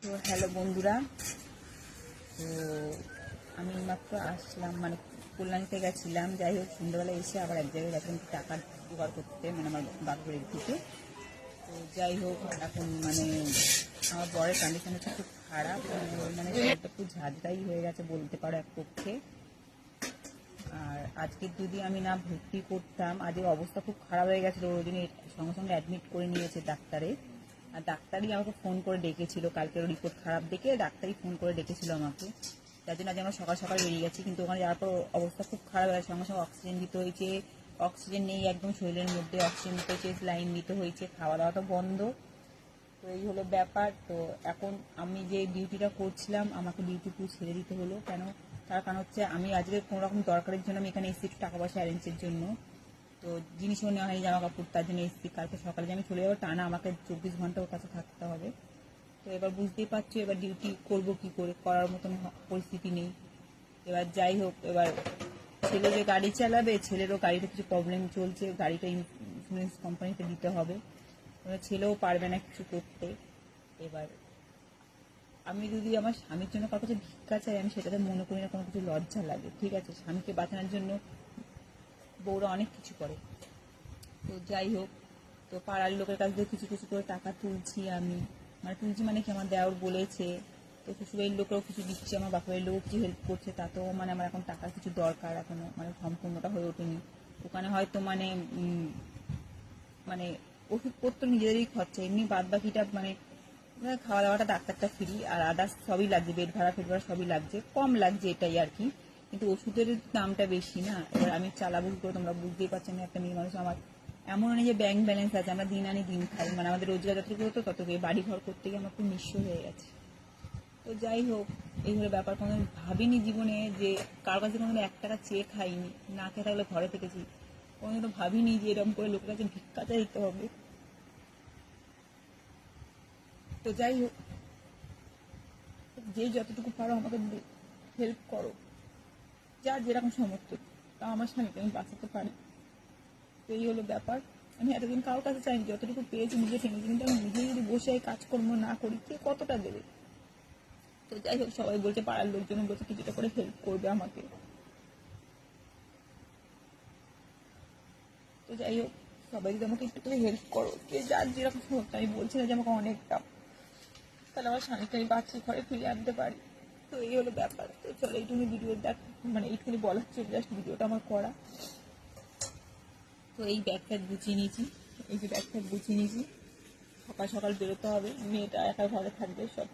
তো হ্যালো বন্ধুরা, তো আমি মাত্র আসলাম, মানে কল্যাণীতে গেছিলাম। যাই হোক, সন্ধ্যাবেলায় এসে আবার এক জায়গায় গেছিলাম টাকা জোগাড় করতে, মানে আমার বাপের থেকে। তো যাই হোক, এখন মানে আমার বরের কন্ডিশন হচ্ছে খুব খারাপ, মানে শরীরটা খুব ঝাঁঝরাই হয়ে গেছে বলতে পারো এক পক্ষে। আর আজকে যদি আমি না ভর্তি করতাম, আজকের অবস্থা খুব খারাপ হয়ে গেছিলো। ওই জন্য সঙ্গে সঙ্গে অ্যাডমিট করে নিয়েছে ডাক্তারে। আর ডাক্তারই আমাকে ফোন করে ডেকেছিল, কালকের রিপোর্ট খারাপ দেখে ডাক্তারই ফোন করে ডেকেছিল আমাকে। যার জন্য আজ আমরা সকাল সকাল বেরিয়ে গেছি, কিন্তু ওখানে যাওয়ার পর অবস্থা খুব খারাপ হয়েছে। সঙ্গে সঙ্গে অক্সিজেন দিতে হয়েছে, অক্সিজেন নেই একদম শরীরের মধ্যে, অক্সিজেন দিতে হয়েছে, লাইন দিতে হয়েছে, খাওয়া দাওয়া তো বন্ধ। তো এই হলো ব্যাপার। তো এখন আমি যে ডিউটিটা করছিলাম, আমাকে ডিউটি পুরো ছেড়ে দিতে হলো। তার কারণ হচ্ছে আমি আজকে কোনো রকম দরকারের জন্য আমি এখানে এসেছি, একটু টাকা পয়সা অ্যারেঞ্জের জন্য। তো জিনিসও নেওয়া হয়নি, জামা কাপড়, তার জন্য এসেছি। কালকে সকালে যে আমি চলে যাবো টানা আমাকে 24 ঘন্টা ওর কাছে থাকতে হবে। তো এবার বুঝতেই পারছো, এবার ডিউটি করবো কি করে, করার মতন পরিস্থিতি নেই। এবার যাই হোক, এবার ছেলে যে গাড়ি চালাবে, ছেলেরও গাড়িতে কিছু প্রবলেম চলছে, গাড়িটা ইন্স্যুরেন্স কোম্পানিতে দিতে হবে। এবার ছেলেও পারবে না কিছু করতে। এবার আমি যদি আমার স্বামীর জন্য কারো কাছে ভিক্ষা চাই, আমি সেটাতে মনে করি না কোনো কিছু লজ্জা লাগে। ঠিক আছে, স্বামীকে বাঁচানোর জন্য বউরা অনেক কিছু করে। তো যাই হোক, তো পাড়ার লোকের কাছ থেকে কিছু কিছু করে টাকা তুলছি আমি। মানে তুলছি মানে কি, আমার দেওর বলেছে। তো শ্বশুরের লোকেও কিছু দিচ্ছে, আমার বাপের লোকও কিছু হেল্প করছে। তাতেও মানে আমার এখন টাকার কিছু দরকার, এখনো মানে সম্পূর্ণটা হয়ে ওঠেনি। ওখানে হয়তো মানে মানে ওষুধপত্র নিজেদেরই খরচা, এমনি বাদ বাকিটা মানে খাওয়া দাওয়াটা ডাক্তারটা ফ্রি, আর আদার্স সবই লাগছে, বেড ভাড়া ফেড ভাড়া সবই লাগছে, কম লাগছে এটাই আর কি। কিন্তু ওষুধের দামটা বেশি না। এবার আমি চালাবো করে, তোমরা বুঝতেই পারছো, আমি একটা মেয়ে মানুষ। আমার এমন নেই যে ব্যাংক ব্যালেন্স আছে, আমরা দিন আনি দিন খাই, মানে আমাদের রোজগার যতটুকু হতো ততটুকু, বাড়ি ঘর করতে গিয়ে আমার খুব নিঃস্ব হয়ে গেছে। তো যাই হোক, এই হলো ব্যাপার। কোনো ভাবিনি জীবনে যে কারোর কাছে কোনো 1 টাকা চেয়ে খাইনি, না খেয়ে থাকলে ঘরে থেকেছি। কোনোদিনও ভাবিনি যে এরকম করে লোকের কাছে ভিক্ষা চাইতে হবে। তো যাই হোক, যে যতটুকু পারো আমাকে হেল্প করো, যার যেরকম সামর্থ্য, তা আমার স্বামীকে আমি বাঁচাতে পারি। তো এই হলো ব্যাপার। আমি এতদিন কারোর কাছে চাইনি, যতটুকু পেয়েছি নিজে ঠেঙেছি, কিন্তু আমি নিজে যদি বসে কাজকর্ম না করি, কে কতটা দেবে? তো যাই হোক, সবাই বলছে, পাড়ার লোকজন বলছে কিছুটা করে হেল্প করবে আমাকে। তো যাই হোক, সবাই যদি আমাকে একটু করে হেল্প করো, কে যার যেরকম সামর্থ্য। আমি বলছি না যে আমাকে অনেকটা, তাহলে আমার স্বামীকে আমি বাঁচিয়ে ঘরে ফিরিয়ে আনতে পারি। তো এই হলো ব্যাপার। তো চলো, এইটুকুনি ভিডিও দেখ, মানে এইটুকুনি বলার ছিল, জাস্ট ভিডিওটা আমার করা। তো এই ব্যাগ ফ্যাগ গুছিয়ে নিয়েছি, এই যে ব্যাগ ফ্যাগ গুছিয়ে নিয়েছি। সকাল সকাল বেরোতে হবে, মেয়েটা একা ঘরে থাকবে, সব